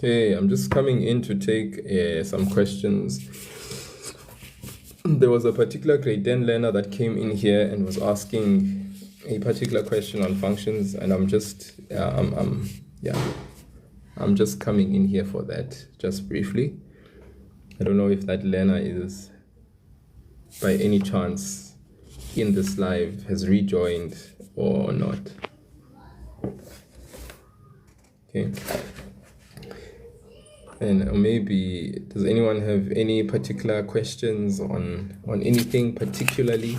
Hey, I'm just coming in to take some questions. There was a particular grade 10 learner that came in here and was asking a particular question on functions, and I'm just coming in here for that, just briefly. I don't know if that learner is, by any chance, in this live, has rejoined or not. Okay. And maybe, does anyone have any particular questions on anything particularly?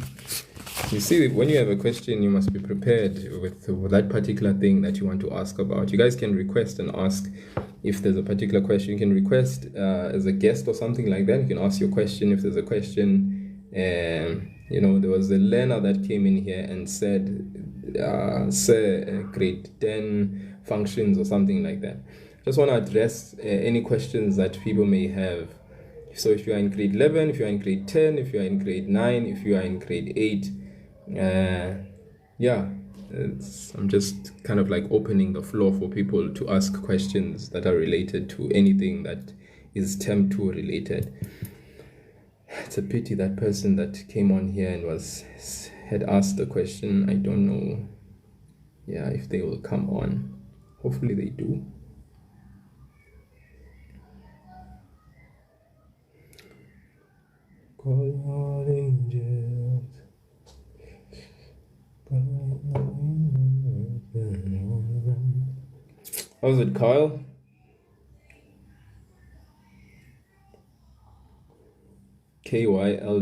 You see, when you have a question, you must be prepared with that particular thing that you want to ask about. You guys can request and ask if there's a particular question. You can request as a guest or something like that. You can ask your question if there's a question. There was a learner that came in here and said, say, grade 10 functions or something like that. Just want to address any questions that people may have. So if you are in grade 11, if you are in grade 10, if you are in grade 9, if you are in grade 8, I'm just kind of like opening the floor for people to ask questions that are related to anything that is Term 2 related. It's a pity that person that came on here and had asked the question. I don't know if they will come on. Hopefully they do. How's it, Kyle? Kyle,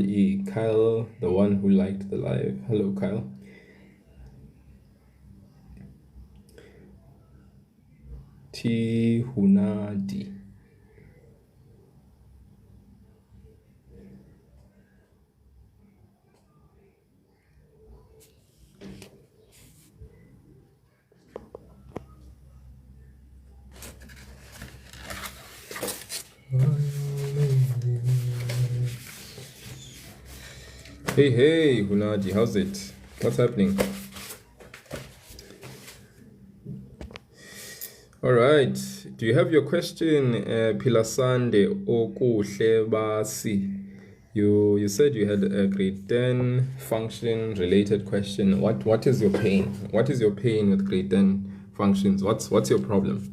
Kyle, the one who liked the live. Hello, Kyle. T Hunadi. Hey, Hunadi, how's it? What's happening? All right. Do you have your question, Pilasande Okuhle Basi? You said you had a grade 10 function related question. What is your pain? What is your pain with grade 10 functions? What's your problem?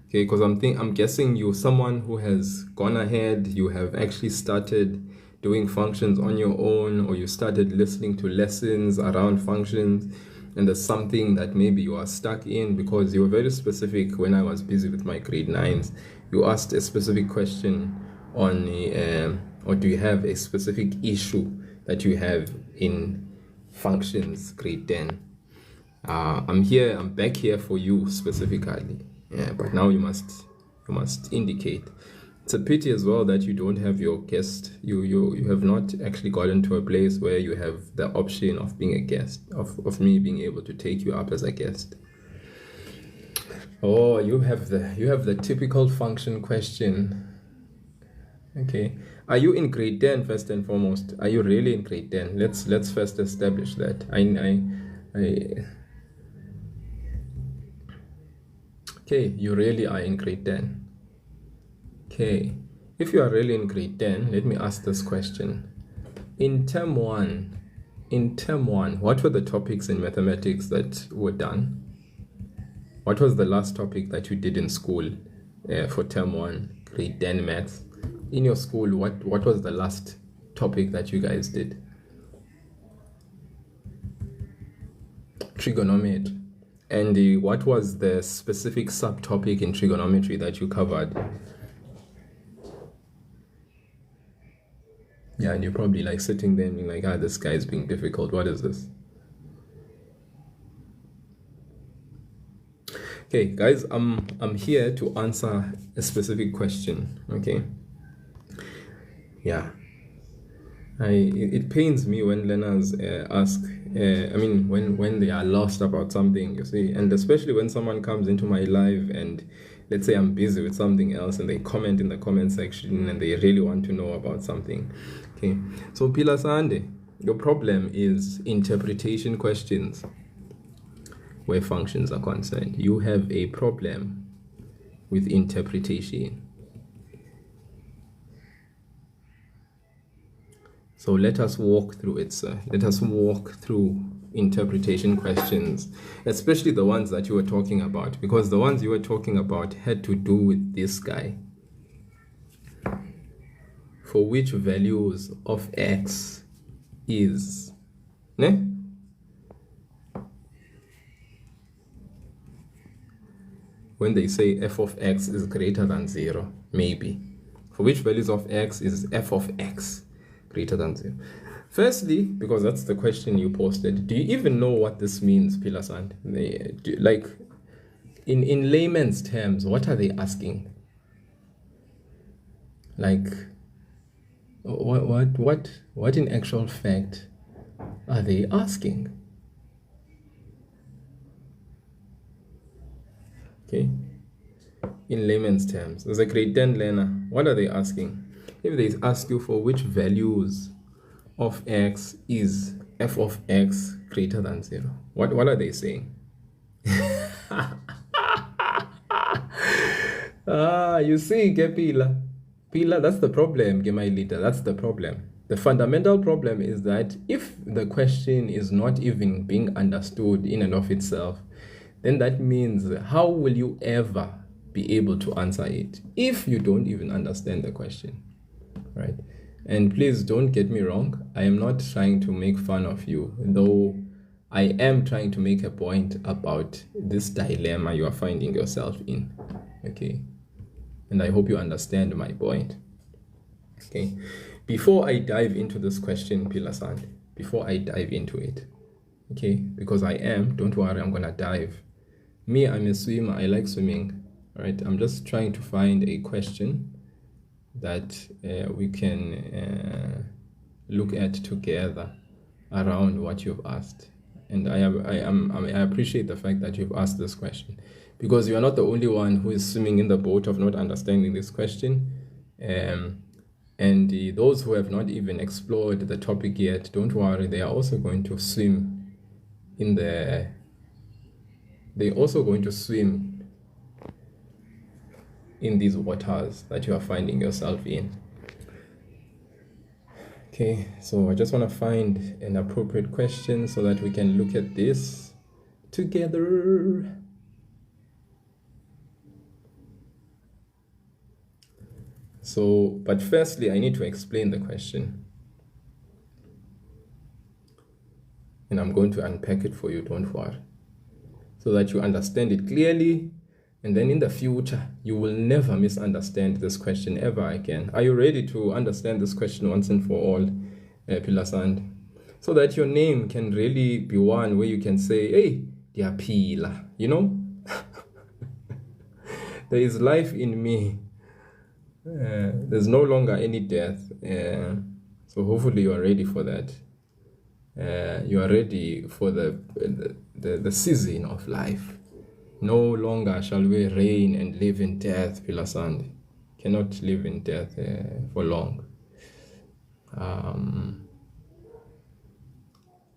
Okay, because I'm guessing you're someone who has gone ahead, you have actually started doing functions on your own, or you started listening to lessons around functions, and there's something that maybe you are stuck in, because you were very specific when I was busy with my grade 9s. You asked a specific question on or do you have a specific issue that you have in functions grade 10? I'm back here for you specifically. But now you must indicate. It's a pity as well that you don't have your guest. You have not actually gotten to a place where you have the option of being a guest, of me being able to take you up as a guest. Oh, you have the typical function question. Okay. Are you in grade 10 first and foremost? Are you really in grade 10? Let's first establish that. Okay, you really are in grade 10. Okay, if you are really in grade 10, let me ask this question. In term 1, what were the topics in mathematics that were done? What was the last topic that you did in school for term 1, grade 10 maths? In your school, what was the last topic that you guys did? Trigonometry. And what was the specific subtopic in trigonometry that you covered? Yeah, and you're probably like sitting there and being like, this guy's being difficult. What is this? Okay, guys, I'm here to answer a specific question. Okay. Yeah. It pains me when learners ask, when they are lost about something, you see, and especially when someone comes into my live and let's say I'm busy with something else and they comment in the comment section and they really want to know about something. Okay, so Pila Sande, your problem is interpretation questions where functions are concerned. You have a problem with interpretation. So let us walk through it, sir. Let us walk through interpretation questions, especially the ones that you were talking about, because the ones you were talking about had to do with this guy. For which values of x is, ne? When they say f of x is greater than 0, maybe. For which values of x is f of x greater than 0? Firstly, because that's the question you posted, do you even know what this means, Pilasand? Like, in layman's terms, what are they asking? Like, what in actual fact are they asking? Okay, in layman's terms, as a grade 10 learner, what are they asking? If they ask you for which values of x is f of x greater than 0, what are they saying? You see, Pila, that's the problem, my leader. That's the problem. The fundamental problem is that if the question is not even being understood in and of itself, then that means how will you ever be able to answer it if you don't even understand the question, right? And please don't get me wrong, I am not trying to make fun of you, though I am trying to make a point about this dilemma you are finding yourself in, okay? And I hope you understand my point, okay? Before I dive into this question, Pilasand, before I dive into it, okay, because don't worry, I'm gonna dive. Me, I'm a swimmer, I like swimming, right? I'm just trying to find a question that we can look at together around what you've asked. And I appreciate the fact that you've asked this question, because you are not the only one who is swimming in the boat of not understanding this question. And those who have not even explored the topic yet, don't worry, they are also going to swim in the... They're also going to swim in these waters that you are finding yourself in. Okay, so I just want to find an appropriate question so that we can look at this together. So, but firstly, I need to explain the question. And I'm going to unpack it for you, don't worry, so that you understand it clearly. And then in the future, you will never misunderstand this question ever again. Are you ready to understand this question once and for all, Pilasand? So that your name can really be one where you can say, hey, Diapila, you know? There is life in me. There's no longer any death. So hopefully you are ready for that. You are ready for the season of life. No longer shall we reign and live in death, Pilasand. Cannot live in death for long.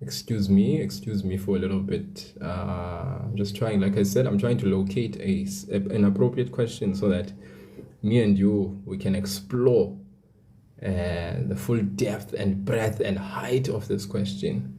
Excuse me for a little bit. I'm just trying, like I said, I'm trying to locate an appropriate question so that me and you, we can explore the full depth and breadth and height of this question.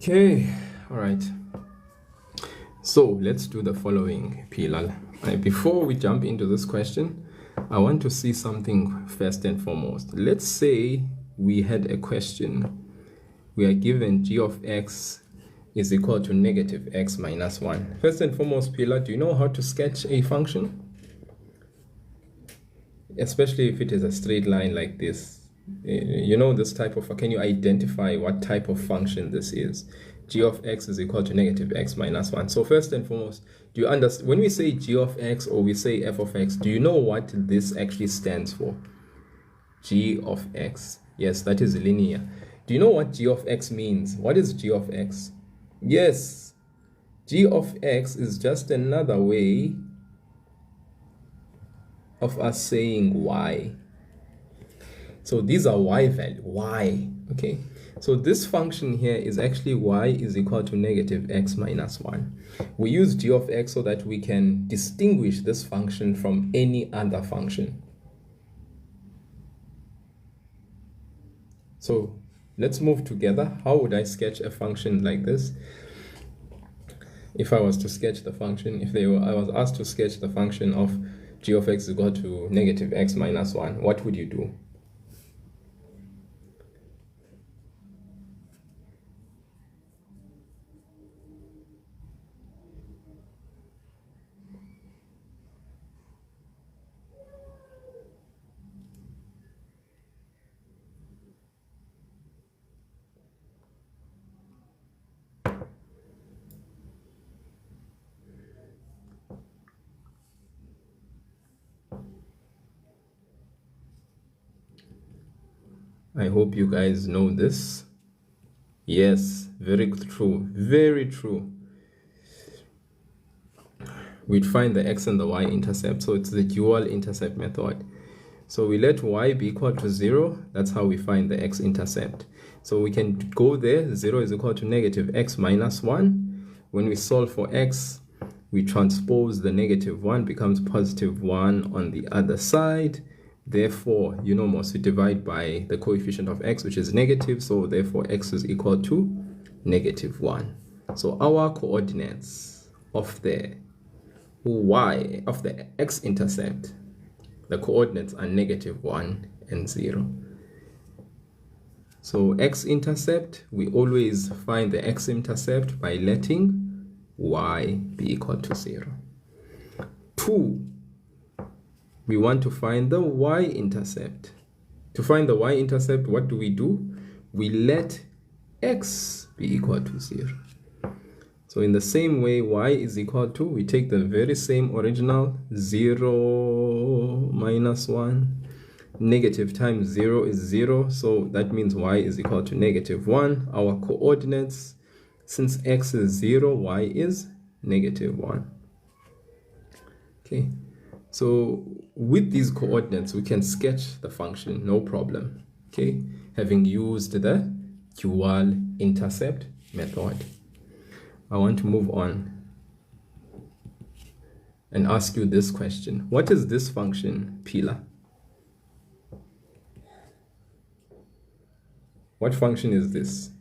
Okay, all right. So let's do the following, Pilal. Before we jump into this question, I want to see something first and foremost. Let's say we had a question. We are given g of x is equal to negative x minus 1. First and foremost, Pilal, do you know how to sketch a function? Especially if it is a straight line like this. You know this type of, can you identify what type of function this is? G of x is equal to negative x minus 1. So first and foremost, do you understand, when we say g of x or we say f of x, do you know what this actually stands for? G of x. Yes, that is linear. Do you know what g of x means? What is g of x? Yes, g of x is just another way of us saying y. So these are y value, y, okay? So this function here is actually y is equal to negative x minus 1. We use g of x so that we can distinguish this function from any other function. So let's move together. How would I sketch a function like this? If I was to sketch the function, I was asked to sketch the function of g of x is equal to negative x minus 1, what would you do? I hope you guys know this. Yes, very true, very true. We'd find the x and the y intercept, so it's the dual intercept method. So we let y be equal to 0, that's how we find the x intercept. So we can go there, 0 is equal to negative x minus 1. When we solve for x, we transpose the negative 1, becomes positive 1 on the other side. Therefore, you know most, we divide by the coefficient of x, which is negative, so therefore x is equal to negative 1. So our coordinates of the y, of the x-intercept, the coordinates are negative 1 and 0. So x-intercept, we always find the x-intercept by letting y be equal to 0. 2, we want to find the y-intercept. To find the y-intercept, what do? We let x be equal to 0. So in the same way, y is equal to, we take the very same original, 0 minus 1. Negative times 0 is 0, so that means y is equal to negative 1. Our coordinates, since x is 0, y is negative 1. Okay. So with these coordinates, we can sketch the function, no problem, okay, having used the dual intercept method. I want to move on and ask you this question. What is this function, Pila? What function is this?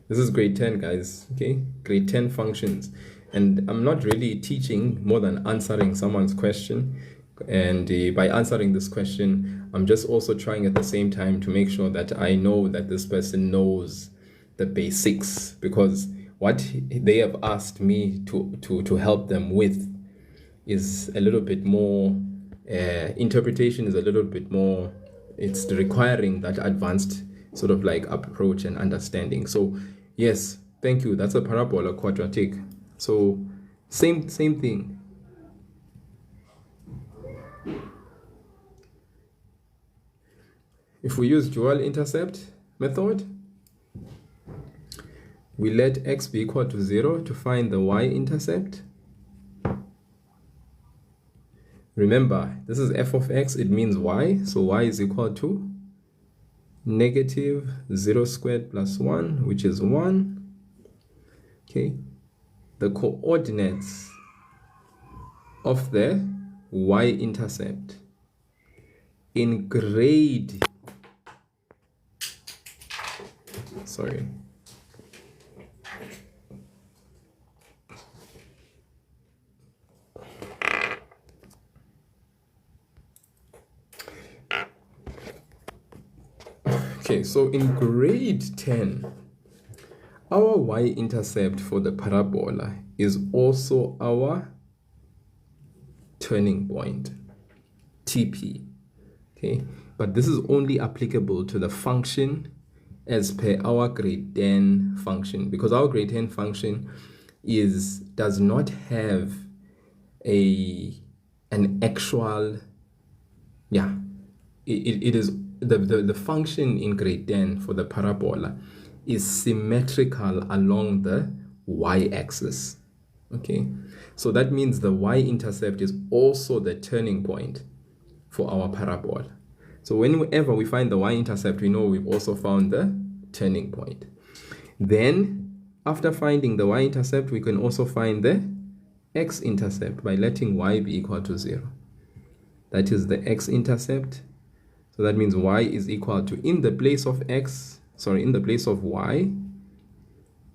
This is grade 10, guys, okay? Grade 10 functions. And I'm not really teaching more than answering someone's question. And by answering this question, I'm just also trying at the same time to make sure that I know that this person knows the basics, because what they have asked me to help them with is a little bit more, interpretation is a little bit more, it's requiring that advanced sort of like approach and understanding. So yes, thank you, that's a parabola quadratic. So same thing. If we use dual intercept method, we let x be equal to 0 to find the y-intercept. Remember, this is f of x, it means y, so y is equal to negative 0 squared plus 1, which is 1. Okay. The coordinates of the y-intercept in grade, sorry, Okay, so in grade 10, our y-intercept for the parabola is also our turning point, TP. Okay, but this is only applicable to the function as per our grade 10 function, because our grade 10 function does not have an actual, it is the function in grade 10 for the parabola is symmetrical along the y-axis. Okay, so that means the y-intercept is also the turning point for our parabola. So whenever we find the y-intercept, we know we've also found the turning point. Then after finding the y-intercept, we can also find the x-intercept by letting y be equal to 0. That is the x-intercept. So that means y is equal to, in the place of y,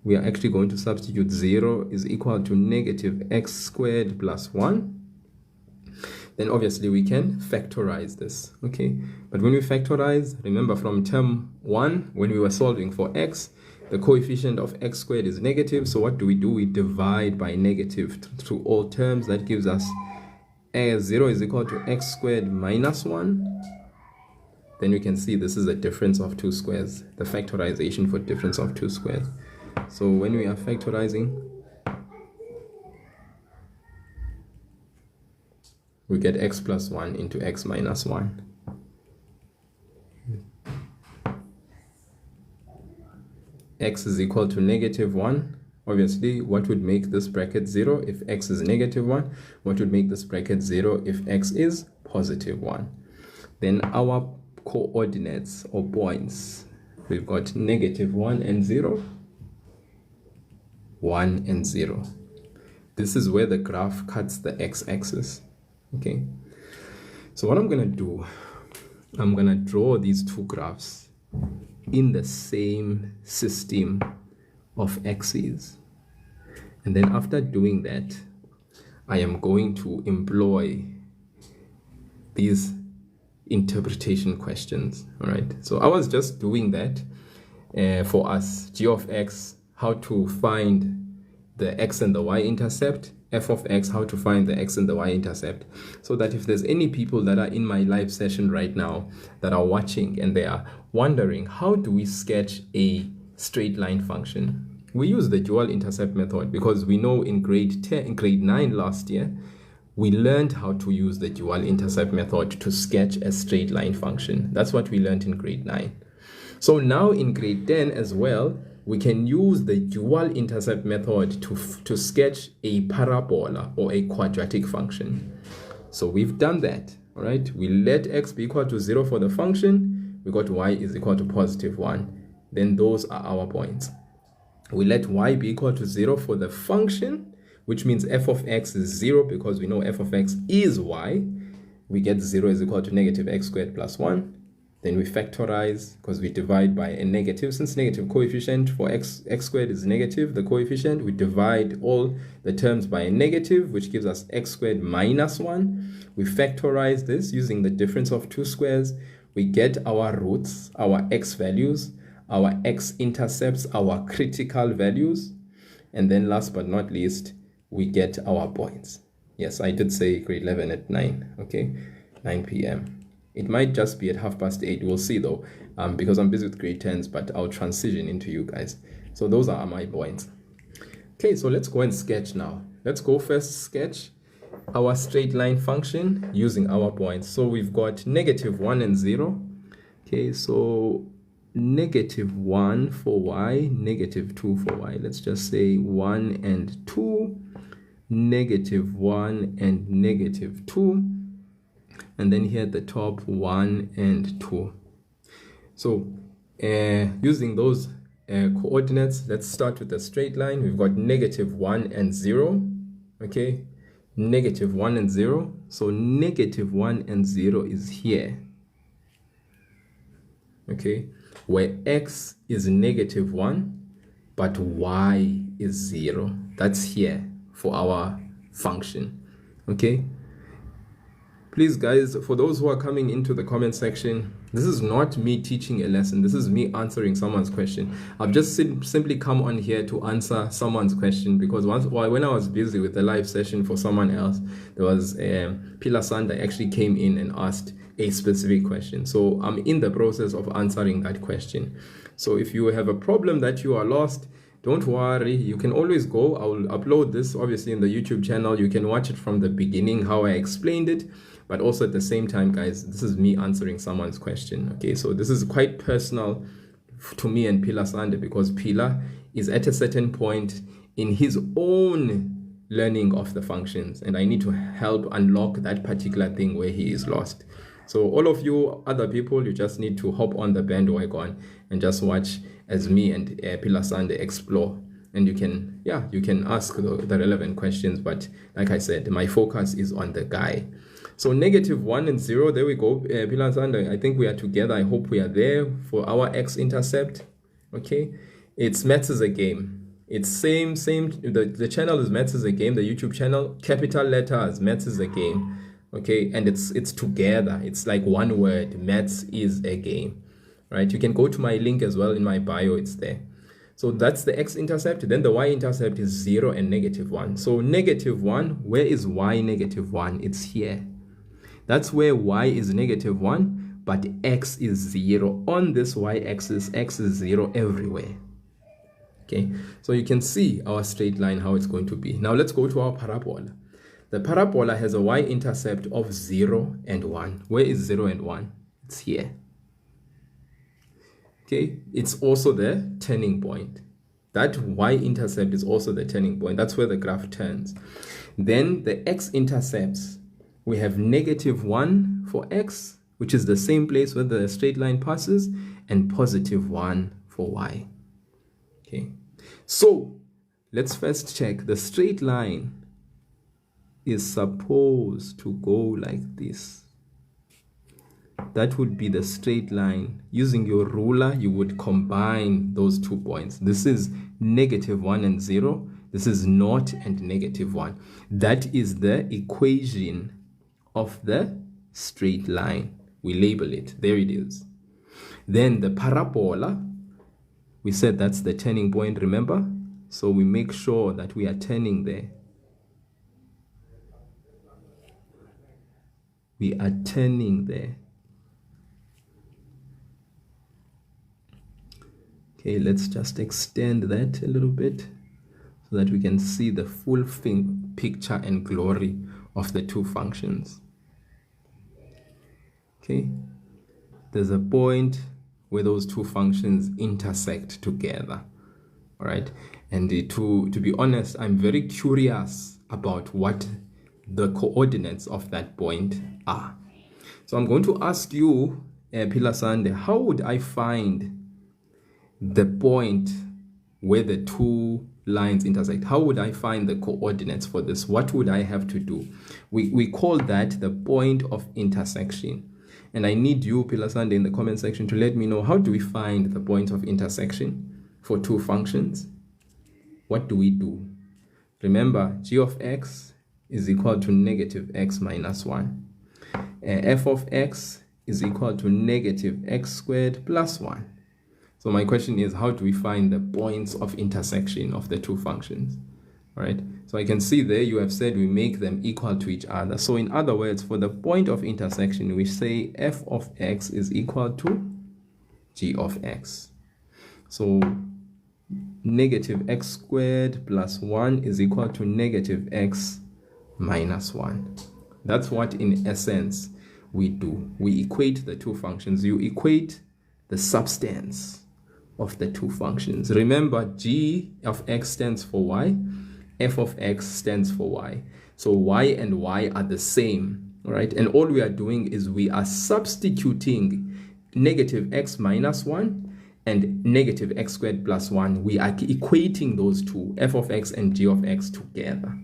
we are actually going to substitute 0 is equal to negative x squared plus 1. Then obviously we can factorize this, okay? But when we factorize, remember from term 1, when we were solving for x, the coefficient of x squared is negative. So what do? We divide by negative through all terms. That gives us 0 is equal to x squared minus 1. Then we can see this is a difference of two squares, the factorization for difference of two squares. So when we are factorizing, we get x plus 1 into x minus 1. X is equal to negative 1. Obviously, what would make this bracket 0 if x is negative 1? What would make this bracket 0 if x is positive 1? Then our coordinates or points, we've got negative 1 and 0, 1 and 0. This is where the graph cuts the x-axis. Okay, so what I'm going to do, I'm going to draw these two graphs in the same system of axes. And then after doing that, I am going to employ these interpretation questions. All right, so I was just doing that for us, g of x, how to find the x and the y-intercept, f of x, how to find the x and the y-intercept, so that if there's any people that are in my live session right now that are watching and they are wondering, how do we sketch a straight line function? We use the dual intercept method because we know in grade 9 last year, we learned how to use the dual intercept method to sketch a straight line function. That's what we learned in grade 9. So now in grade 10 as well, we can use the dual intercept method to sketch a parabola or a quadratic function. So we've done that, all right? We let x be equal to 0 for the function. We got y is equal to positive 1. Then those are our points. We let y be equal to 0 for the function, which means f of x is 0 because we know f of x is y. We get 0 is equal to negative x squared plus 1. Then we factorize because we divide by a negative. Since negative coefficient for x squared is negative, the coefficient, we divide all the terms by a negative, which gives us x squared minus 1. We factorize this using the difference of two squares. We get our roots, our x values, our x-intercepts, our critical values. And then last but not least, we get our points. Yes, I did say grade 11 at 9, okay? 9 p.m. It might just be at 8:30. We'll see though, because I'm busy with grade 10s, but I'll transition into you guys. So those are my points. Okay, so let's go and sketch now. Let's go first sketch our straight line function using our points. So we've got negative 1 and 0. Okay, so negative 1 for y, negative 2 for y. Let's just say 1 and 2, negative 1 and negative 2. And then here at the top, 1 and 2. So using those coordinates, let's start with the straight line. We've got negative 1 and 0. Okay, negative 1 and 0. So negative 1 and 0 is here. Okay, where x is negative 1 but y is 0. That's here for our function. Okay, please guys, for those who are coming into the comment section, this is not me teaching a lesson, this is me answering someone's question. I've just simply come on here to answer someone's question, because when I was busy with the live session for someone else, there was Pilar Sanda actually came in and asked a specific question, so I'm in the process of answering that question. So if you have a problem that you are lost, don't worry, you can always go. I will upload this obviously in the YouTube channel. You can watch it from the beginning, how I explained it, but also at the same time, guys, this is me answering someone's question. Okay, so this is quite personal to me and Pilar Sande, because Pilar is at a certain point in his own learning of the functions, and I need to help unlock that particular thing where he is lost. So all of you other people, you just need to hop on the bandwagon and just watch as me and Pilar Sande explore, and you can ask the relevant questions, but like I said, my focus is on the guy. So -1 and 0, there we go. Pilar Sande, I think we are together. I hope we are there for our x-intercept. Okay, it's Maths is a Game. It's same. The channel is Maths is a Game. The YouTube channel, capital letters, Maths is a Game. Okay, and it's together. It's like one word. Maths is a Game. Right? You can go to my link as well in my bio. It's there. So that's the x-intercept. Then the y-intercept is 0 and -1. So -1, where is y -1? It's here. That's where y is -1, but x is 0. On this y-axis, x is 0 everywhere. Okay, so you can see our straight line, how it's going to be. Now let's go to our parabola. The parabola has a y-intercept of 0 and 1. Where is 0 and 1? It's here. Okay, it's also the turning point. That y-intercept is also the turning point. That's where the graph turns. Then the x-intercepts, we have -1 for x, which is the same place where the straight line passes, and +1 for y. Okay, so let's first check. The straight line is supposed to go like this. That would be the straight line. Using your ruler, you would combine those 2 points. This is -1 and 0. This is 0 and -1. That is the equation of the straight line. We label it. There it is. Then the parabola, we said that's the turning point, remember? So we make sure that we are turning there. We are turning there. Okay, let's just extend that a little bit so that we can see the full picture and glory of the two functions. Okay, there's a point where those two functions intersect together. All right, and to be honest, I'm very curious about what the coordinates of that point are. So I'm going to ask you, Pilar Sande, how would I find the point where the two lines intersect? How would I find the coordinates for this? What would I have to do? We call that the point of intersection. And I need you, Pilar Sande, in the comment section to let me know, how do we find the point of intersection for two functions? What do we do? Remember, g of x is equal to -x minus 1. F of x is equal to -x squared plus 1. So my question is, how do we find the points of intersection of the two functions? All right, so I can see there you have said we make them equal to each other. So in other words, for the point of intersection, we say f of x is equal to g of x. So -x squared plus 1 is equal to -x minus 1. That's what in essence we do. We equate the two functions. You equate the substance of the two functions. Remember, g of x stands for y, f of x stands for y. So y and y are the same, all right? And all we are doing is we are substituting -x minus 1 and -x squared plus 1. We are equating those two, f of x and g of x, together.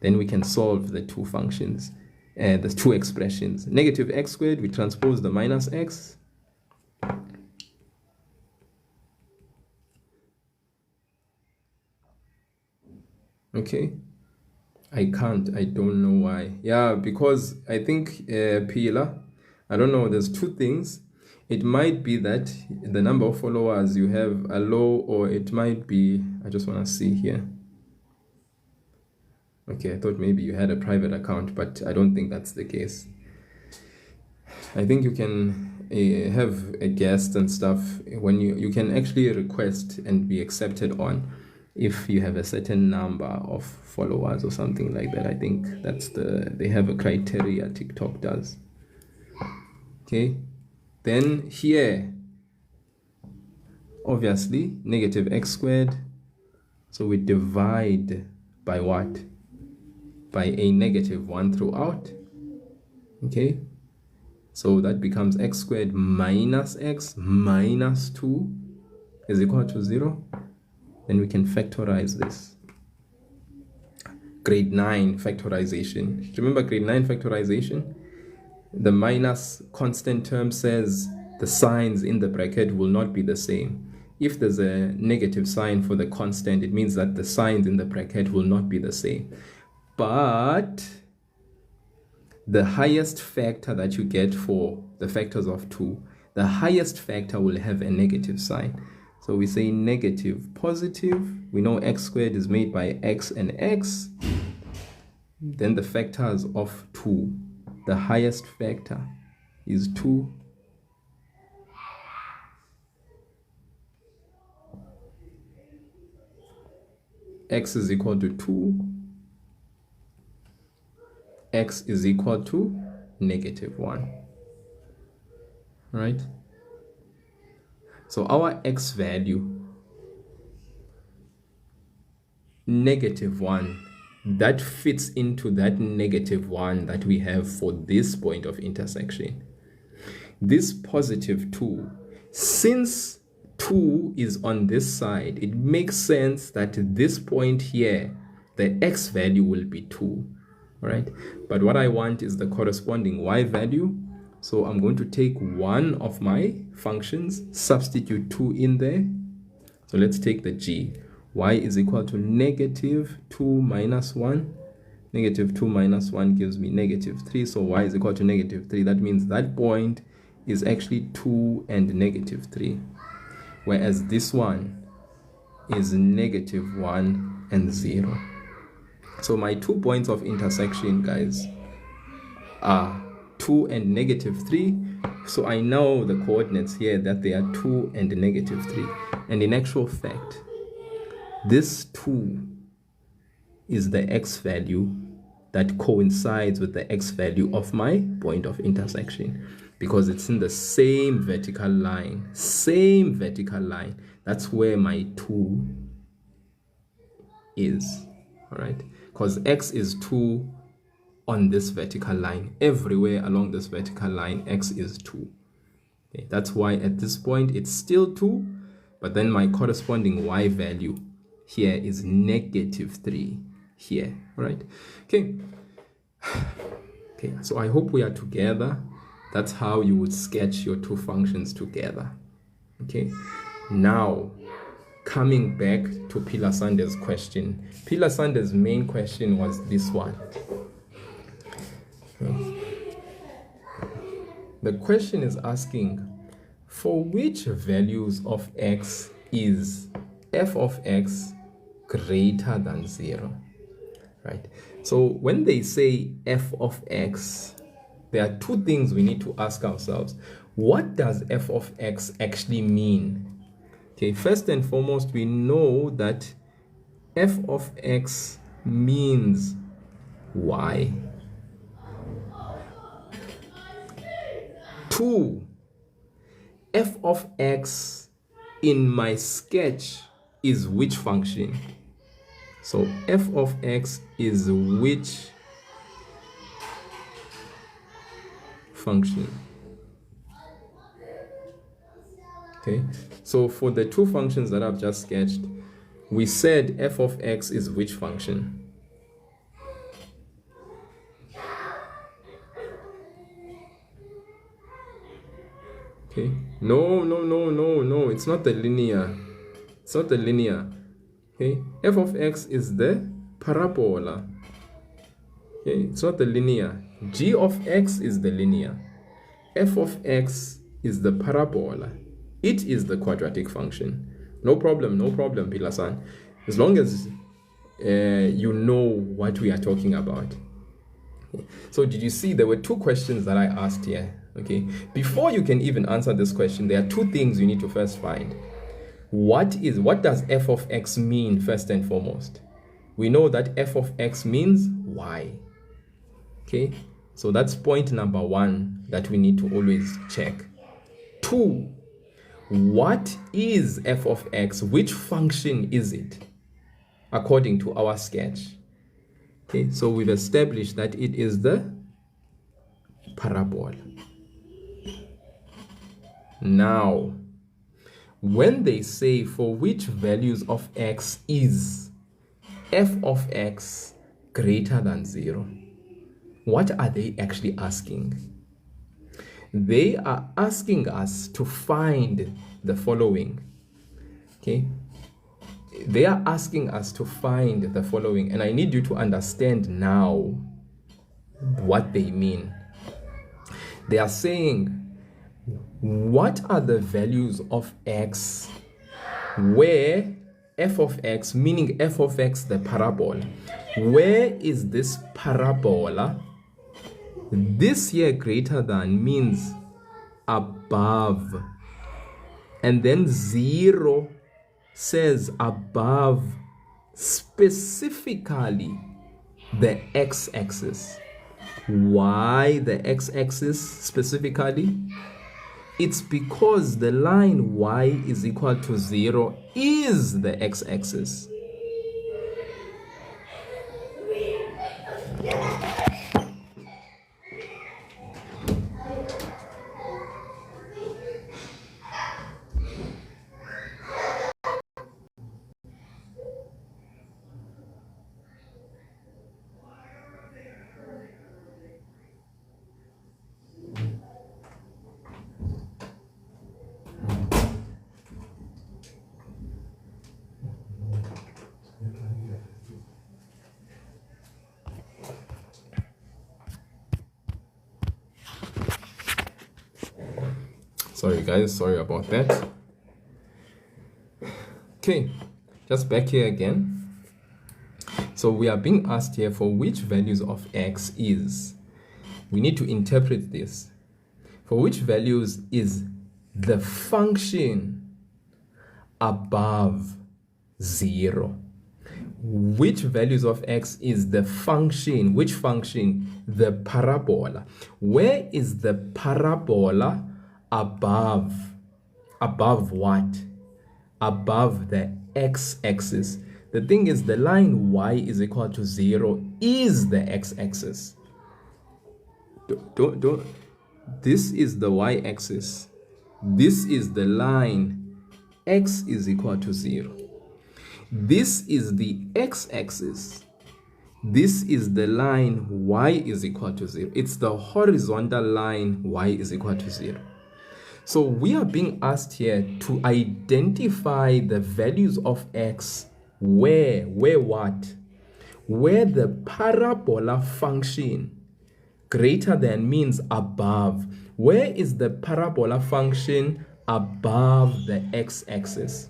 Then we can solve the two functions, the two expressions. -x squared, we transpose the minus x. Okay, I can't. I don't know why. Yeah, because I think Pila, I don't know. There's two things. It might be that the number of followers you have are low, or it might be. I just want to see here. Okay, I thought maybe you had a private account, but I don't think that's the case. I think you can have a guest and stuff when you can actually request and be accepted on if you have a certain number of followers or something like that. I think that's they have a criteria, TikTok does. Okay, then here obviously negative x squared, so we divide by what? By a negative 1 throughout. Okay, so that becomes x squared minus x minus 2 is equal to 0. Then we can factorize this. Grade 9 factorization. Remember grade 9 factorization? The minus constant term says the signs in the bracket will not be the same. If there's a negative sign for the constant, it means that the signs in the bracket will not be the same. But the highest factor that you get for the factors of 2, the highest factor will have a negative sign. So we say negative positive. We know x squared is made by x and x. Then the factors of 2. The highest factor is 2. X is equal to 2. X is equal to negative 1. Right? So our x value, negative 1, that fits into that negative 1 that we have for this point of intersection. This positive 2, since 2 is on this side, it makes sense that this point here, the x value will be 2. All right? But what I want is the corresponding y value. So I'm going to take one of my functions, substitute 2 in there. So let's take the g. Y is equal to negative 2 minus 1. Negative 2 minus 1 gives me negative 3. So y is equal to negative 3. That means that point is actually 2 and negative 3. Whereas this one is negative 1 and 0. So my 2 points of intersection, guys, are 2 and negative 3. So I know the coordinates here that they are 2 and negative 3. And in actual fact, this 2 is the x value that coincides with the x value of my point of intersection, because it's in the same vertical line. Same vertical line. That's where my 2 is. All right? Because x is 2 on this vertical line. Everywhere along this vertical line, x is 2. Okay, that's why at this point it's still 2, but then my corresponding y value here is negative 3 here. All right? Okay. Okay, so I hope we are together. That's how you would sketch your two functions together. Okay. Now, coming back to Pilar Sanders' question. Pilar Sanders' main question was this one. The question is asking, for which values of x is f of x greater than 0? Right? So when they say f of x, there are two things we need to ask ourselves. What does f of x actually mean? Okay, first and foremost, we know that f of x means y. 2, f of x in my sketch is which function? So f of x is which function? Okay, so for the two functions that I've just sketched, we said f of x is which function? Okay, no, it's not the linear. It's not the linear. Okay, f of x is the parabola. Okay, it's not the linear. G of x is the linear. F of x is the parabola. It is the quadratic function. No problem, Pilasan. As long as you know what we are talking about. Okay. So did you see there were two questions that I asked here? Okay. Before you can even answer this question, there are two things you need to first find. What does f of x mean first and foremost? We know that f of x means y. Okay, so that's point number one that we need to always check. Two, what is f of x? Which function is it according to our sketch? Okay, so we've established that it is the parabola. Now, when they say for which values of x is f of x greater than 0, what are they actually asking? They are asking us to find the following. Okay? They are asking us to find the following, and I need you to understand now what they mean. They are saying, what are the values of x where f of x, meaning f of x, the parabola, where is this parabola? This here greater than means above, and then 0 says above specifically the x-axis. Why the x-axis specifically? It's because the line y is equal to 0 is the x-axis. Sorry guys, sorry about that. Okay, just back here again. So we are being asked here for which values of x is. We need to interpret this. For which values is the function above 0? Which values of x is the function? Which function? The parabola. Where is the parabola above? Above what? Above the x-axis. The thing is, the line y is equal to 0 is the x-axis. This is the y-axis. This is the line x is equal to 0. This is the x-axis. This is the line y is equal to 0. It's the horizontal line y is equal to 0. So we are being asked here to identify the values of x where what? Where the parabola function greater than means above. Where is the parabola function above the x-axis?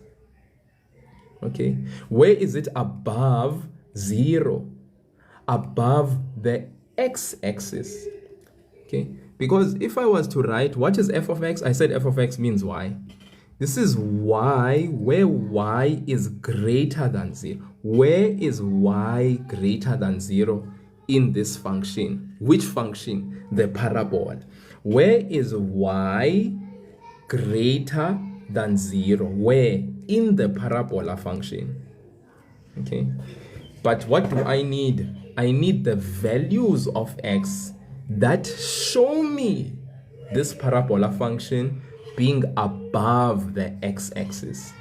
Okay, where is it above 0? Above the x-axis. Okay, because if I was to write what is f of x, I said f of x means y. This is y, where y is greater than 0. Where is y greater than 0 in this function? Which function? The parabola. Where is y greater than 0? Where? In the parabola function. Okay, but what do I need? I need the values of x that show me this parabola function being above the x-axis.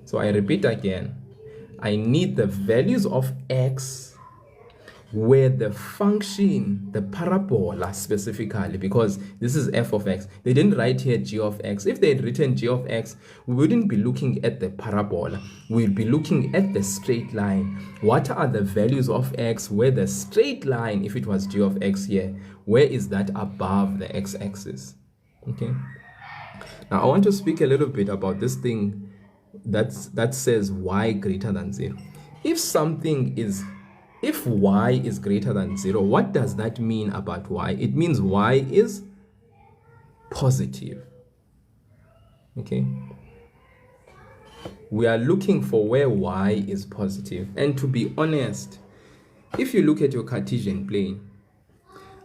So I repeat again, I need the values of x where the function, the parabola specifically, because this is f of x, they didn't write here g of x. If they had written g of x, we wouldn't be looking at the parabola, we'd be looking at the straight line. What are the values of x where the straight line, if it was g of x here, where is that above the x-axis? Okay, now I want to speak a little bit about this thing that says y greater than 0. If y is greater than 0, what does that mean about y? It means y is positive. Okay, we are looking for where y is positive. And to be honest, if you look at your Cartesian plane,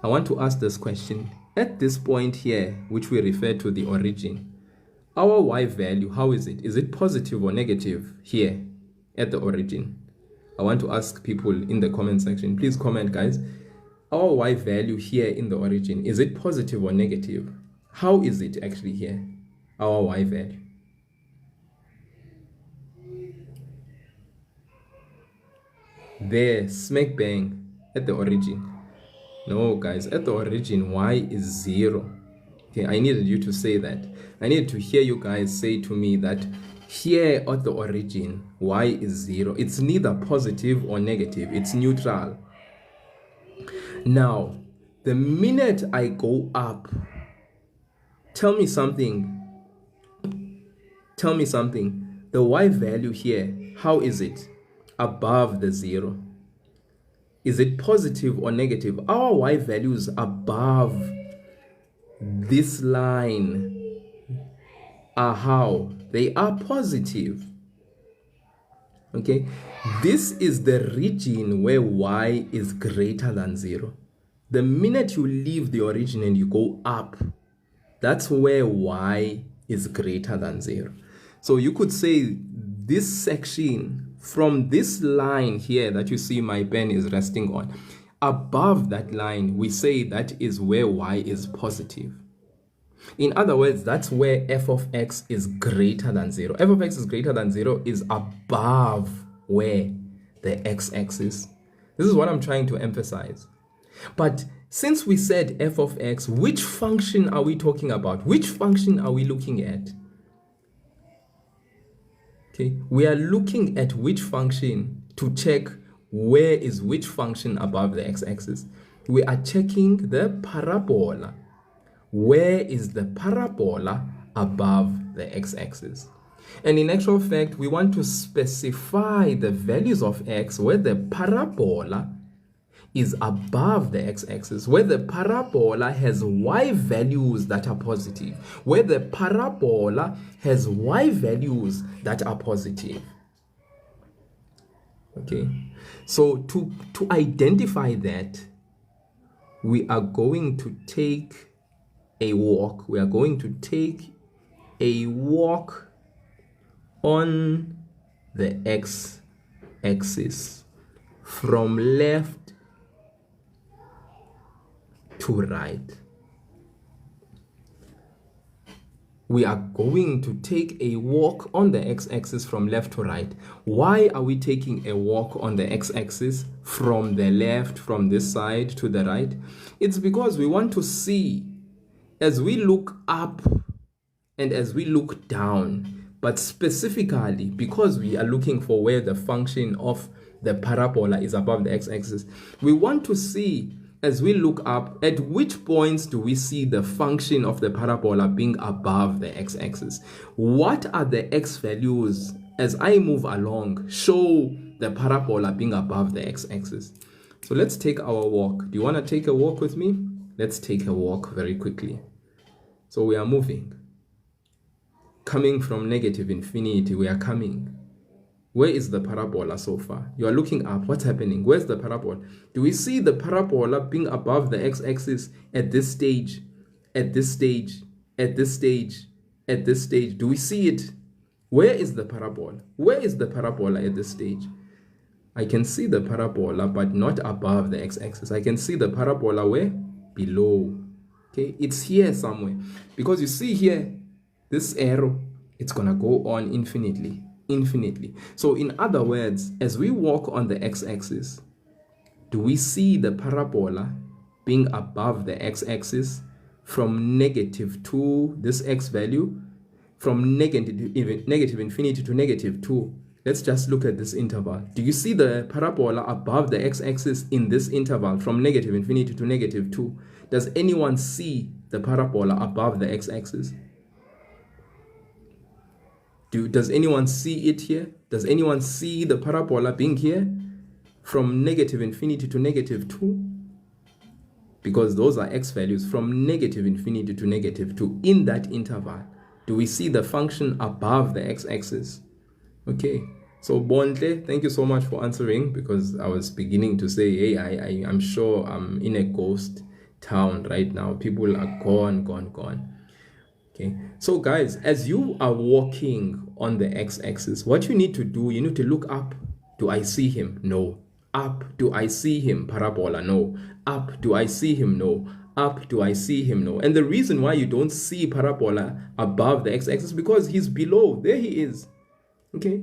I want to ask this question. At this point here, which we refer to the origin, our y value, how is it? Is it positive or negative here at the origin? I want to ask people in the comment section. Please comment, guys. Our y value here in the origin, is it positive or negative? How is it actually here, our y value? There, smack bang, at the origin. No, guys, at the origin, y is 0. Okay, I needed you to say that. I needed to hear you guys say to me that here at the origin, y is 0. It's neither positive or negative. It's neutral. Now, the minute I go up, tell me something. The y value here, how is it above the 0? Is it positive or negative? Our y values above this line are how? They are positive. Okay, this is the region where y is greater than 0. The minute you leave the origin and you go up, that's where y is greater than 0. So you could say this section from this line here that you see my pen is resting on, above that line, we say that is where y is positive. In other words, that's where f of x is greater than 0. F of x is greater than 0 is above where? The x-axis. This is what I'm trying to emphasize. But since we said f of x, which function are we talking about? Which function are we looking at? Okay, we are looking at which function to check where is which function above the x-axis. We are checking the parabola. Where is the parabola above the x-axis? And in actual fact, we want to specify the values of x where the parabola is above the x-axis, where the parabola has y values that are positive, where the parabola has y values that are positive. Okay, so to identify that, we are going to take a walk. We are going to take a walk on the x-axis from left to right. We are going to take a walk on the x-axis from left to right. Why are we taking a walk on the x-axis from the left, from this side to the right? It's because we want to see, as we look up and as we look down, but specifically because we are looking for where the function of the parabola is above the x-axis, we want to see, as we look up, at which points do we see the function of the parabola being above the x-axis? What are the x values as I move along show the parabola being above the x-axis? So let's take our walk. Do you want to take a walk with me? Let's take a walk very quickly. So we are moving. Coming from negative infinity, we are coming. Where is the parabola so far? You are looking up. What's happening? Where's the parabola? Do we see the parabola being above the x-axis at this stage, at this stage, at this stage, at this stage? Do we see it? Where is the parabola? Where is the parabola at this stage? I can see the parabola, but not above the x-axis. I can see the parabola where? Below. Okay, it's here somewhere. Because you see here, this arrow, it's going to go on infinitely. So in other words, as we walk on the x-axis, do we see the parabola being above the x-axis from negative 2, this x value, from negative infinity to negative 2? Let's just look at this interval. Do you see the parabola above the x-axis in this interval from negative infinity to negative 2? Does anyone see the parabola above the x-axis? Does anyone see it here? Does anyone see the parabola being here from negative infinity to negative 2? Because those are x values from negative infinity to negative 2 in that interval. Do we see the function above the x-axis? Okay, so Bontle, thank you so much for answering, because I was beginning to say, hey, I'm sure I'm in a ghost town right now. People are gone. Okay, so guys, as you are walking on the x-axis, what you need to do, you need to look up. Do I see him? No. Up, do I see him? Parabola, no. Up, do I see him? No. Up, do I see him? No. And the reason why you don't see parabola above the x-axis, because he's below. There he is. Okay,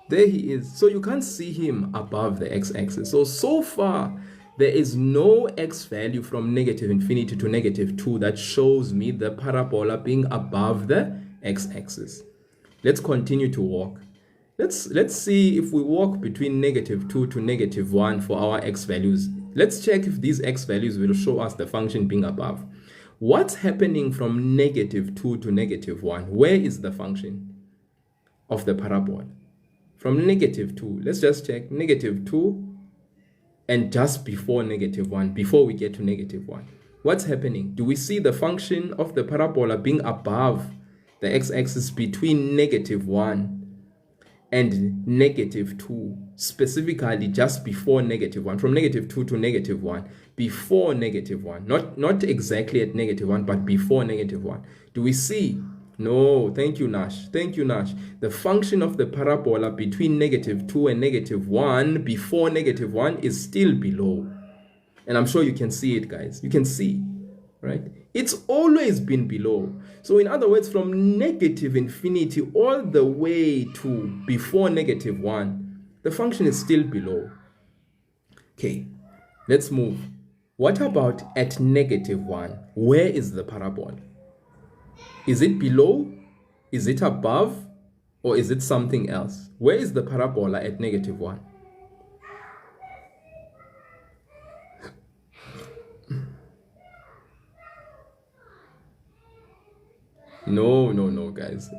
there he is. So you can't see him above the x-axis. So far, there is no x value from negative infinity to negative 2 that shows me the parabola being above the x-axis. Let's continue to walk. Let's see if we walk between negative 2 to negative 1 for our x values. Let's check if these x values will show us the function being above. What's happening from negative 2 to negative 1? Where is the function of the parabola? From negative 2, let's just check negative 2 and just before negative 1, before we get to negative 1. What's happening? Do we see the function of the parabola being above the x-axis between negative 1 and negative 2, specifically just before negative 1, from negative 2 to negative 1, before negative 1, not exactly at negative 1, but before negative 1. Do we see? No, thank you, Nash. Thank you, Nash. The function of the parabola between negative 2 and negative 1 before negative 1 is still below. And I'm sure you can see it, guys. You can see, right? It's always been below. So in other words, from negative infinity all the way to before negative 1, the function is still below. Okay, let's move. What about at negative 1? Where is the parabola? Is it below? Is it above? Or is it something else? Where is the parabola at negative 1? No, guys.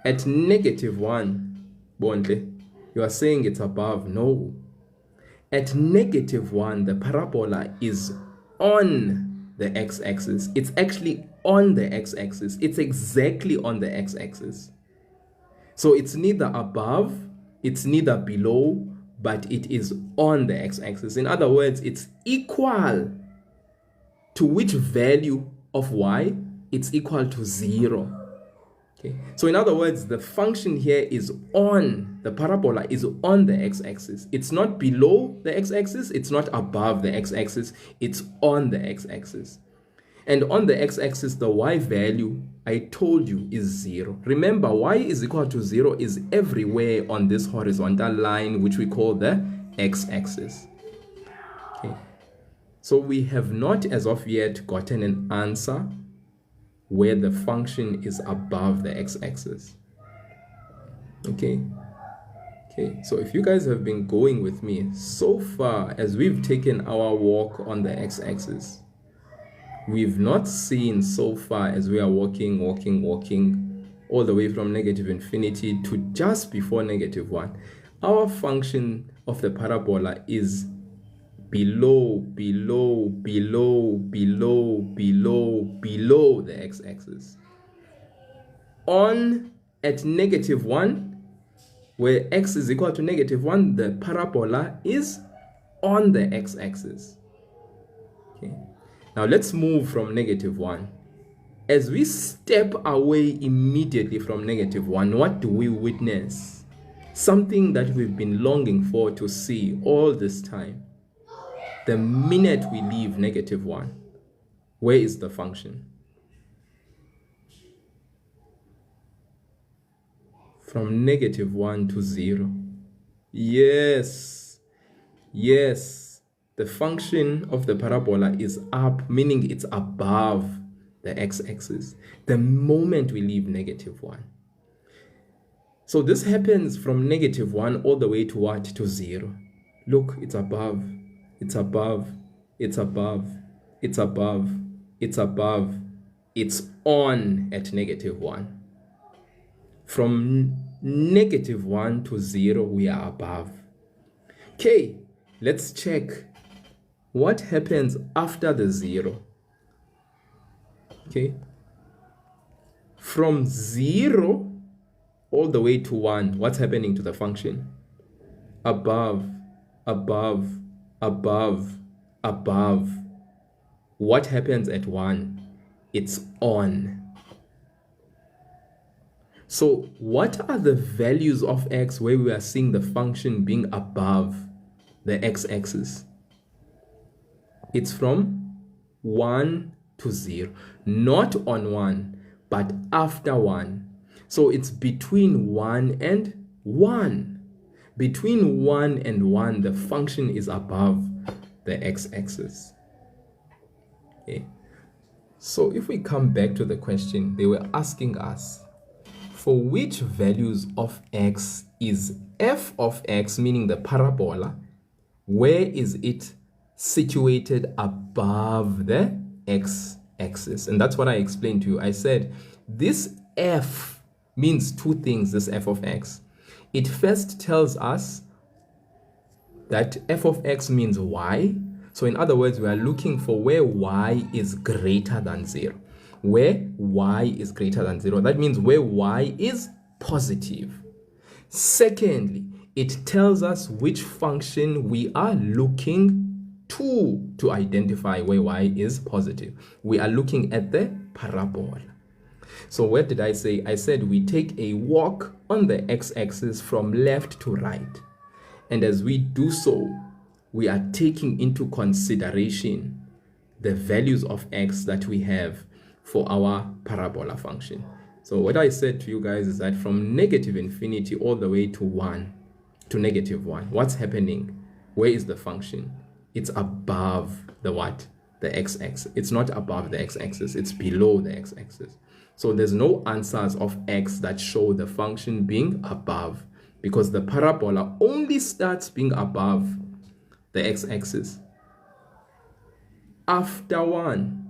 At negative 1, Bontle, you are saying it's above. No. At negative 1, the parabola is on the x-axis. It's actually on the x-axis. It's exactly on the x-axis. So it's neither above, it's neither below, but it is on the x-axis. In other words, it's equal to which value of y? It's equal to 0. Okay. So in other words, the function here is on, the parabola is on the x-axis. It's not below the x-axis, it's not above the x-axis, it's on the x-axis. And on the x-axis, the y value, I told you, is 0. Remember, y is equal to 0 is everywhere on this horizontal line, which we call the x-axis. Okay. So we have not as of yet gotten an answer where the function is above the x-axis. Okay. So if you guys have been going with me so far as we've taken our walk on the x-axis, we've not seen so far as we are walking all the way from negative infinity to just before negative 1. Our function of the parabola is below the x-axis. On at negative 1, where x is equal to negative 1, the parabola is on the x-axis. Okay. Now let's move from negative 1. As we step away immediately from negative 1, what do we witness? Something that we've been longing for to see all this time. The minute we leave negative 1, where is the function? From negative 1 to 0. Yes. the function of the parabola is up, meaning it's above the x-axis, the moment we leave -1. So this happens from -1 all the way to what? To 0. Look, it's above, it's above, it's above, it's above, it's above, it's on at -1. From -1 to 0, we are above. Okay, let's check what happens after the 0. Okay, from 0 all the way to 1, what's happening to the function? Above, above, above, above. What happens at 1? It's on. So what are the values of x where we are seeing the function being above the x-axis? It's from 1 to 0. Not on 1, but after 1. So it's between 1 and 1. Between 1 and 1, the function is above the x-axis. Okay. So if we come back to the question, they were asking us, for which values of x is f of x, meaning the parabola, where is it situated above the x-axis? And that's what I explained to you. I said this f means two things, this f of x. It first tells us that f of x means y. So in other words, we are looking for where y is greater than 0. Where y is greater than 0. That means where y is positive. Secondly, it tells us which function we are looking to identify where y is positive. We are looking at the parabola. So what did I say? I said we take a walk on the x-axis from left to right. And as we do so, we are taking into consideration the values of x that we have for our parabola function. So what I said to you guys is that from -infinity all the way to 1 to -1, what's happening? Where is the function? It's above the what? The x-axis. It's not above the x-axis, it's below the x-axis. So there's no answers of x that show the function being above, because the parabola only starts being above the x-axis after 1.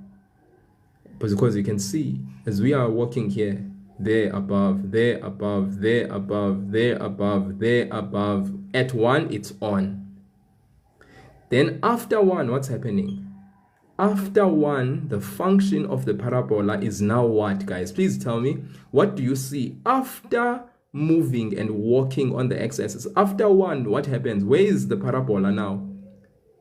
Because you can see, as we are walking here, there above, there above, there above, there above, there above. At 1, it's on. Then after 1, what's happening? After 1, the function of the parabola is now what, guys? Please tell me, what do you see after moving and walking on the x-axis? After 1, what happens? Where is the parabola now?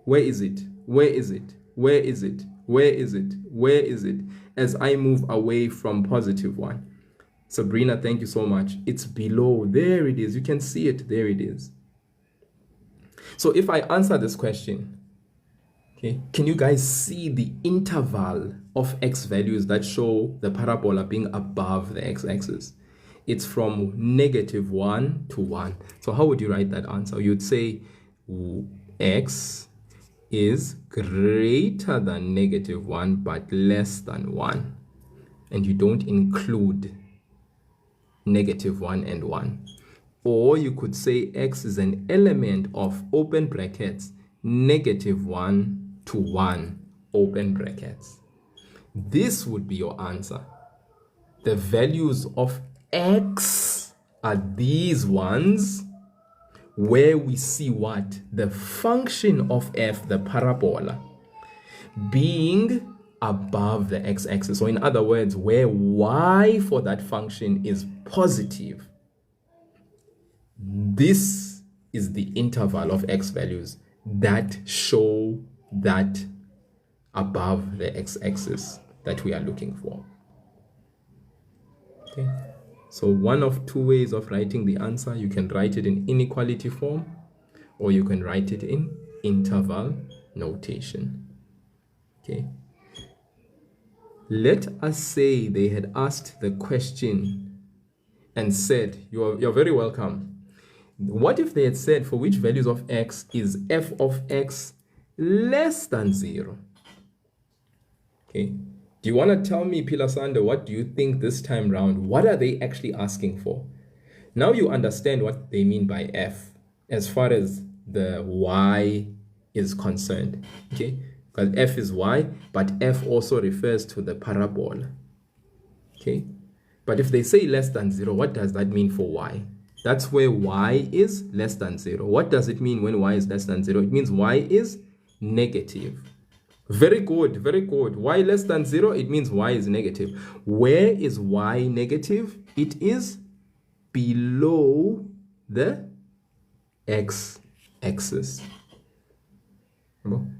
Where is it? Where is it? Where is it? Where is it? Where is it? As I move away from +1. Sabrina, thank you so much. It's below. There it is. You can see it. There it is. So if I answer this question, okay, can you guys see the interval of x values that show the parabola being above the x-axis? It's from -1 to 1. So how would you write that answer? You'd say x is greater than -1 but less than 1, and you don't include -1 and 1. Or you could say x is an element of open brackets -1 to 1 open brackets. This would be your answer. The values of x are these ones, where we see what? The function of f, the parabola, being above the x-axis. So in other words, where y for that function is positive. This is the interval of x values that show that above the x-axis that we are looking for. Okay. So one of two ways of writing the answer. You can write it in inequality form, or you can write it in interval notation. Okay. Let us say they had asked the question and said, you're very welcome. What if they had said, for which values of x is f of x less than 0. Okay. Do you want to tell me, Pilasande, what do you think this time round? What are they actually asking for? Now you understand what they mean by f as far as the y is concerned. Okay. Because f is y, but f also refers to the parabola. Okay. But if they say less than 0, what does that mean for y? That's where y is less than 0. What does it mean when y is less than 0? It means y is negative. Very good, very good. Y less than 0, it means y is negative. Where is y negative? It is below the x-axis.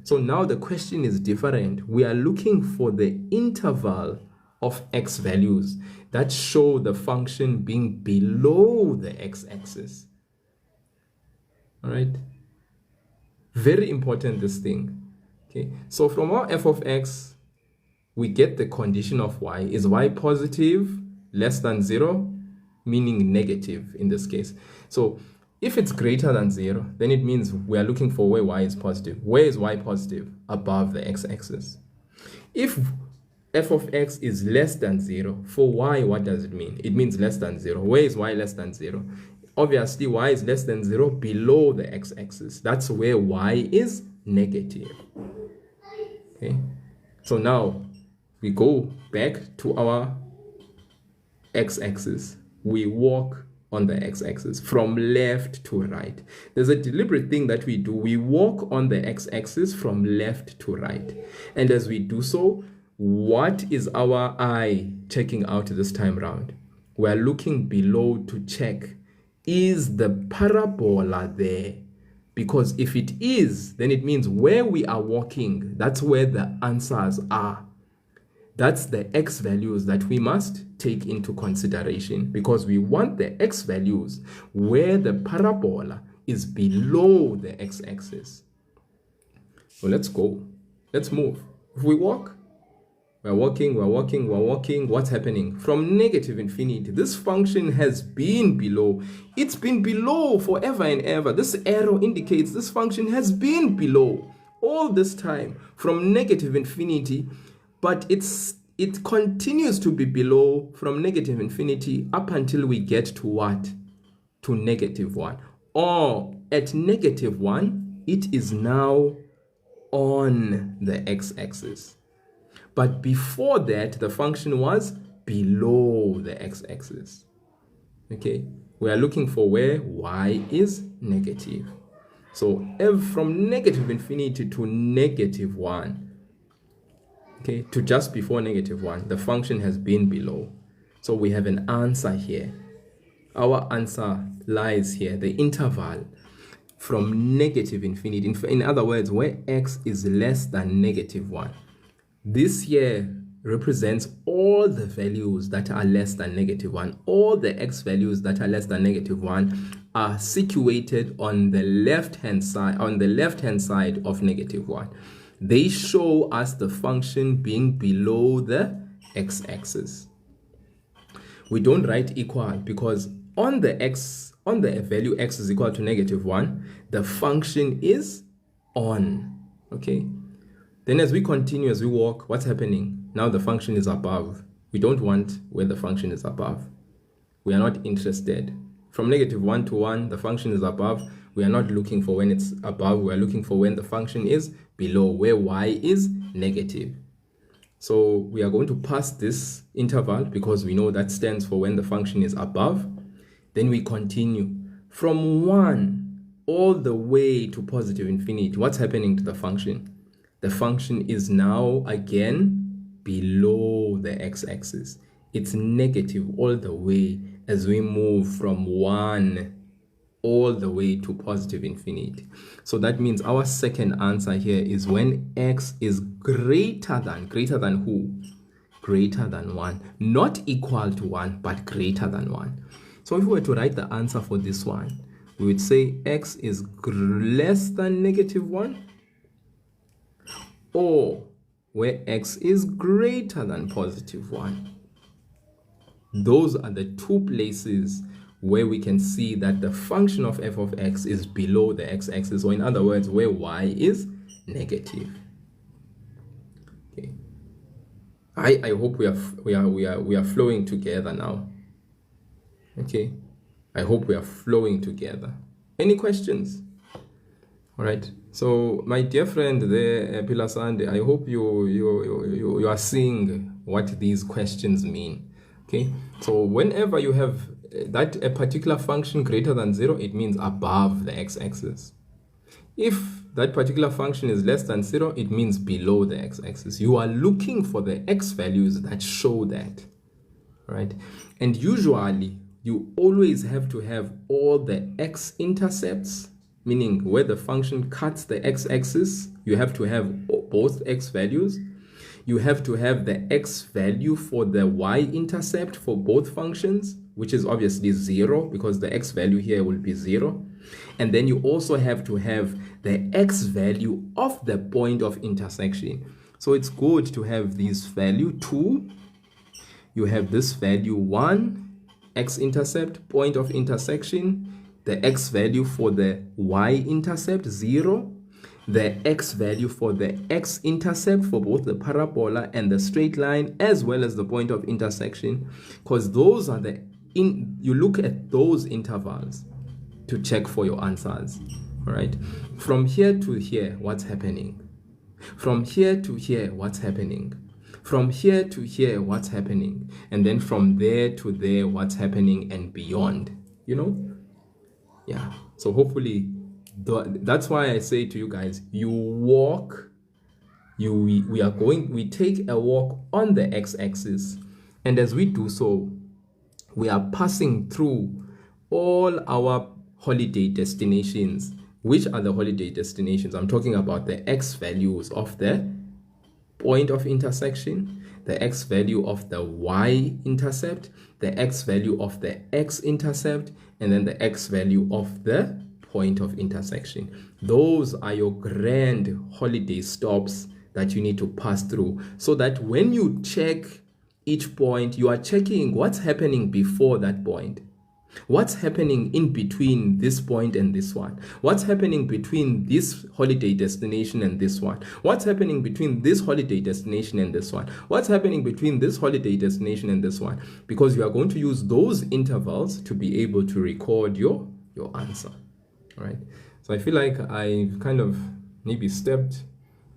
So now the question is different. We are looking for the interval of x values that show the function being below the x-axis. All right? Very important, this thing. Okay, so from our f of x, we get the condition of y. Is y positive, less than 0, meaning negative in this case. So if it's greater than 0, then it means we are looking for where y is positive. Where is y positive? Above the x-axis. If f of x is less than 0, for y, what does it mean? It means less than 0. Where is y less than 0? Obviously, y is less than 0 below the x-axis. That's where y is negative. Okay, so now we go back to our x-axis. We walk on the x-axis from left to right. There's a deliberate thing that we do. We walk on the x-axis from left to right. And as we do so, what is our eye checking out this time around? We're looking below to check, is the parabola there? Because if it is, then it means where we are walking, that's where the answers are. That's the x values that we must take into consideration, because we want the x values where the parabola is below the x-axis. So let's go. Let's move. If we walk, we're walking. What's happening? From negative infinity, this function has been below. It's been below forever and ever. This arrow indicates this function has been below all this time from negative infinity, but it continues to be below from negative infinity up until we get to what? To -1. Or at -1, it is now on the x-axis. But before that, the function was below the x-axis. Okay, we are looking for where y is negative. So from negative infinity to -1, okay, to just before -1, the function has been below. So we have an answer here. Our answer lies here, the interval from negative infinity. In other words, where x is less than -1. This here represents all the values that are less than -1. All the x values that are less than -1 are situated on the left-hand side, of -1. They show us the function being below the x-axis. We don't write equal because on the value x is equal to -1, the function is on. Okay. Then as we continue, as we walk, what's happening? Now the function is above. We don't want where the function is above. We are not interested. From -1 to 1, the function is above. We are not looking for when it's above. We are looking for when the function is below, where y is negative. So we are going to pass this interval because we know that stands for when the function is above. Then we continue from 1 all the way to positive infinity. What's happening to the function? The function is now again below the x-axis. It's negative all the way as we move from 1 all the way to positive infinity. So that means our second answer here is when x is greater than who? Greater than 1. Not equal to 1, but greater than 1. So if we were to write the answer for this one, we would say x is less than -1, or where x is greater than +1. Those are the two places where we can see that the function of f of x is below the x-axis, or in other words, where y is negative. Okay. I hope we are flowing together now. Okay. I hope we are flowing together. Any questions? All right. So my dear friend there, Pilasande, I hope you are seeing what these questions mean. Okay. So whenever you have that a particular function greater than 0, it means above the x-axis. If that particular function is less than 0, it means below the x-axis. You are looking for the x values that show that, right? And usually, you always have to have all the x-intercepts, meaning where the function cuts the x-axis, you have to have both x values. You have to have the x value for the y-intercept for both functions, which is obviously 0 because the x value here will be 0. And then you also have to have the x value of the point of intersection. So it's good to have this value 2. You have this value 1, x-intercept, point of intersection, the x value for the y-intercept 0, the x value for the x-intercept for both the parabola and the straight line, as well as the point of intersection, because those are you look at those intervals to check for your answers. All right, from here to here, what's happening? From here to here, what's happening? From here to here, what's happening? And then from there to there, what's happening, and beyond, yeah. So hopefully that's why I say to you guys, we take a walk on the x-axis, and as we do so, we are passing through all our holiday destinations. Which are the holiday destinations? I'm talking about the x values of the point of intersection, the x value of the y-intercept, the x value of the x-intercept, and then the x value of the point of intersection. Those are your grand holiday stops that you need to pass through, so that when you check each point, you are checking what's happening before that point. What's happening in between this point and this one? What's happening between this holiday destination and this one? What's happening between this holiday destination and this one? What's happening between this holiday destination and this one? Because you are going to use those intervals to be able to record your answer. All right. So I feel like I've kind of maybe stepped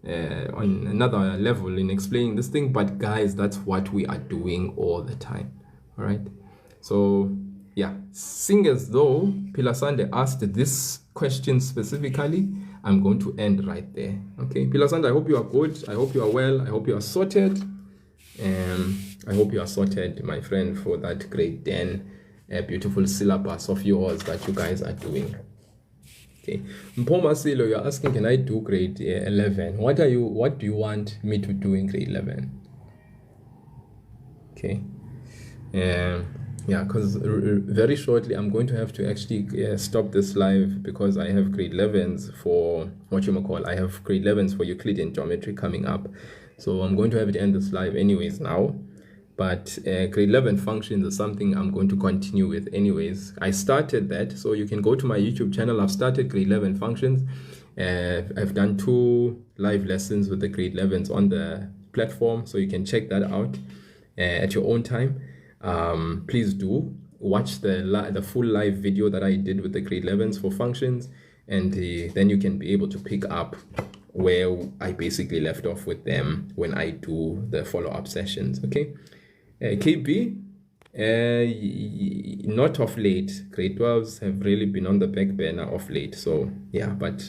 on another level in explaining this thing, but guys, that's what we are doing all the time. All right. So yeah, seeing as though Pilasande asked this question specifically, I'm going to end right there. Okay, Pilasande, I hope you are good. I hope you are well. I hope you are sorted. I hope you are sorted, my friend, for that grade 10 beautiful syllabus of yours that you guys are doing. Okay, Mpoma Silo, you're asking, can I do grade 11? What do you want me to do in grade 11? Okay. Yeah, because very shortly I'm going to have to actually stop this live, because I have grade 11s for I have grade 11s for Euclidean geometry coming up. So I'm going to have to end this live anyways now. But grade 11 functions is something I'm going to continue with anyways. I started that, so you can go to my YouTube channel. I've started grade 11 functions. I've done 2 live lessons with the grade 11s on the platform, so you can check that out at your own time. Please do watch the full live video that I did with the grade 11s for functions, and then you can be able to pick up where I basically left off with them when I do the follow-up sessions. Okay, KB, not of late. Grade 12s have really been on the back burner of late, so yeah, but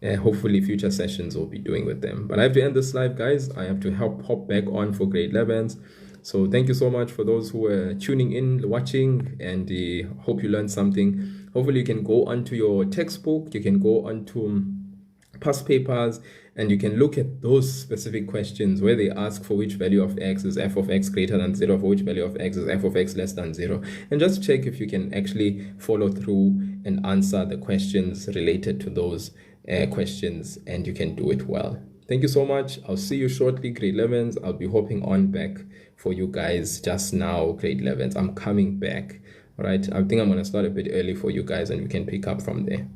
hopefully future sessions will be doing with them. But I have to end this live, guys. I have to hop back on for grade 11s. So thank you so much for those who are tuning in, watching, and hope you learned something. Hopefully you can go onto your textbook, you can go onto past papers, and you can look at those specific questions where they ask for which value of x is f of x greater than 0, for which value of x is f of x less than 0, and just check if you can actually follow through and answer the questions related to those questions, and you can do it well. Thank you so much. I'll see you shortly, grade 11s. I'll be hopping on back for you guys just now, grade 11s. I'm coming back. All right. I think I'm going to start a bit early for you guys, and we can pick up from there.